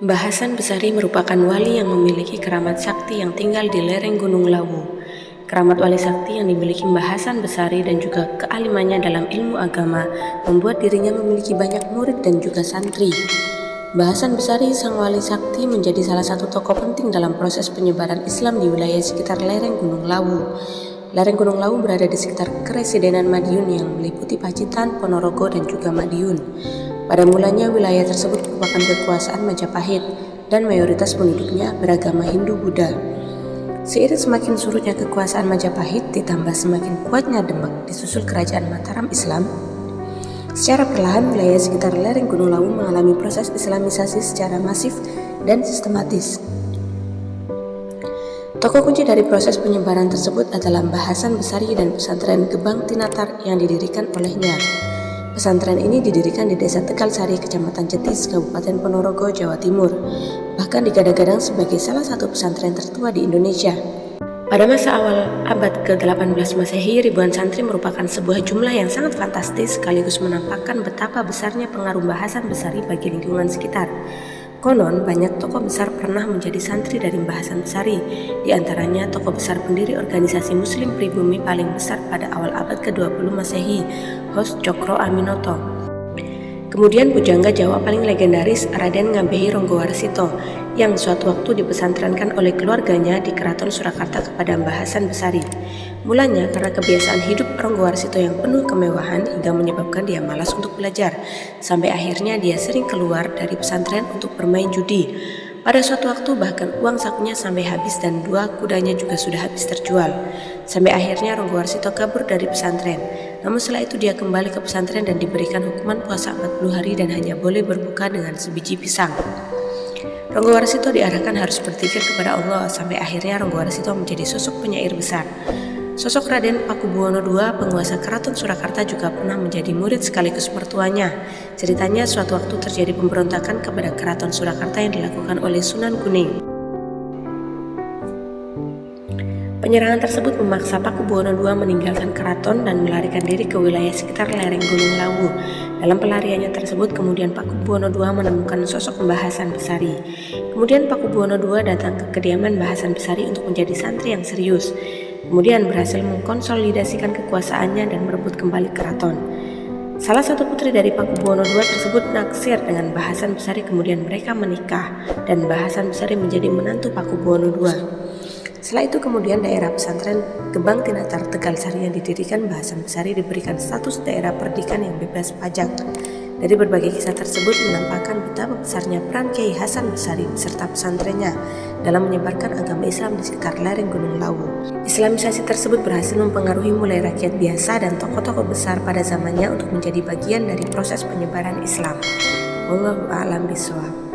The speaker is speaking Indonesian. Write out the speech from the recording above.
Mbah Hasan Besari merupakan wali yang memiliki keramat sakti yang tinggal di lereng Gunung Lawu. Keramat wali sakti yang dimiliki Mbah Hasan Besari dan juga kealimannya dalam ilmu agama membuat dirinya memiliki banyak murid dan juga santri. Mbah Hasan Besari, sang wali sakti, menjadi salah satu tokoh penting dalam proses penyebaran Islam di wilayah sekitar lereng Gunung Lawu. Lereng Gunung Lawu berada di sekitar Keresidenan Madiun yang meliputi Pacitan, Ponorogo, dan juga Madiun. Pada mulanya wilayah tersebut merupakan kekuasaan Majapahit dan mayoritas penduduknya beragama Hindu-Buddha. Seiring semakin surutnya kekuasaan Majapahit ditambah semakin kuatnya Demak disusul kerajaan Mataram Islam, secara perlahan wilayah sekitar lereng Gunung Lawu mengalami proses islamisasi secara masif dan sistematis. Tokoh kunci dari proses penyebaran tersebut adalah Mbah Hasan Besari dan pesantren Gebang Tinatar yang didirikan olehnya. Pesantren ini didirikan di Desa Tegal Sari, Kecamatan Jetis, Kabupaten Ponorogo, Jawa Timur. Bahkan digadang-gadang sebagai salah satu pesantren tertua di Indonesia. Pada masa awal abad ke-18 Masehi, ribuan santri merupakan sebuah jumlah yang sangat fantastis sekaligus menampakkan betapa besarnya pengaruh Mbah Hasan Besari bagi lingkungan sekitar. Konon, banyak tokoh besar pernah menjadi santri dari Mbah Hasan Besari, di antaranya tokoh besar pendiri organisasi Muslim pribumi paling besar pada awal abad ke-20 Masehi, Hos Cokro Aminoto. Kemudian pujangga Jawa paling legendaris, Raden Ngabehi Ronggowarsito, yang suatu waktu dipesantrenkan oleh keluarganya di Keraton Surakarta kepada Mbah Hasan Besari. Mulanya karena kebiasaan hidup Ronggowarsito yang penuh kemewahan hingga menyebabkan dia malas untuk belajar, sampai akhirnya dia sering keluar dari pesantren untuk bermain judi. Pada suatu waktu bahkan uang sakunya sampai habis dan 2 kudanya juga sudah habis terjual. Sampai akhirnya Ronggowarsito kabur dari pesantren. Namun setelah itu dia kembali ke pesantren dan diberikan hukuman puasa 40 hari dan hanya boleh berbuka dengan sebiji pisang. Ronggowarsito diarahkan harus berzikir kepada Allah, sampai akhirnya Ronggowarsito menjadi sosok penyair besar. Sosok Raden Pakubuwono II, penguasa Keraton Surakarta, juga pernah menjadi murid sekaligus mertuanya. Ceritanya suatu waktu terjadi pemberontakan kepada Keraton Surakarta yang dilakukan oleh Sunan Kuning. Penyerangan tersebut memaksa Pakubuwono II meninggalkan keraton dan melarikan diri ke wilayah sekitar lereng Gunung Lawu. Dalam pelariannya tersebut, kemudian Pakubuwono II menemukan sosok Mbah Hasan Besari. Kemudian Pakubuwono II datang ke kediaman Mbah Hasan Besari untuk menjadi santri yang serius. Kemudian berhasil mengkonsolidasikan kekuasaannya dan merebut kembali keraton. Salah satu putri dari Pakubuwono II tersebut naksir dengan Mbah Hasan Besari, kemudian mereka menikah dan Mbah Hasan Besari menjadi menantu Pakubuwono II. Setelah itu kemudian daerah pesantren Gebang Tinatar Tegal Sari yang didirikan Mbah Hasan Besari diberikan status daerah perdikan yang bebas pajak. Dari berbagai kisah tersebut menampakkan betapa besarnya peran Kiai Hasan Besari beserta pesantrennya dalam menyebarkan agama Islam di sekitar lereng Gunung Lawu. Islamisasi tersebut berhasil mempengaruhi mulai rakyat biasa dan tokoh-tokoh besar pada zamannya untuk menjadi bagian dari proses penyebaran Islam. Wallahu a'lam bishawab.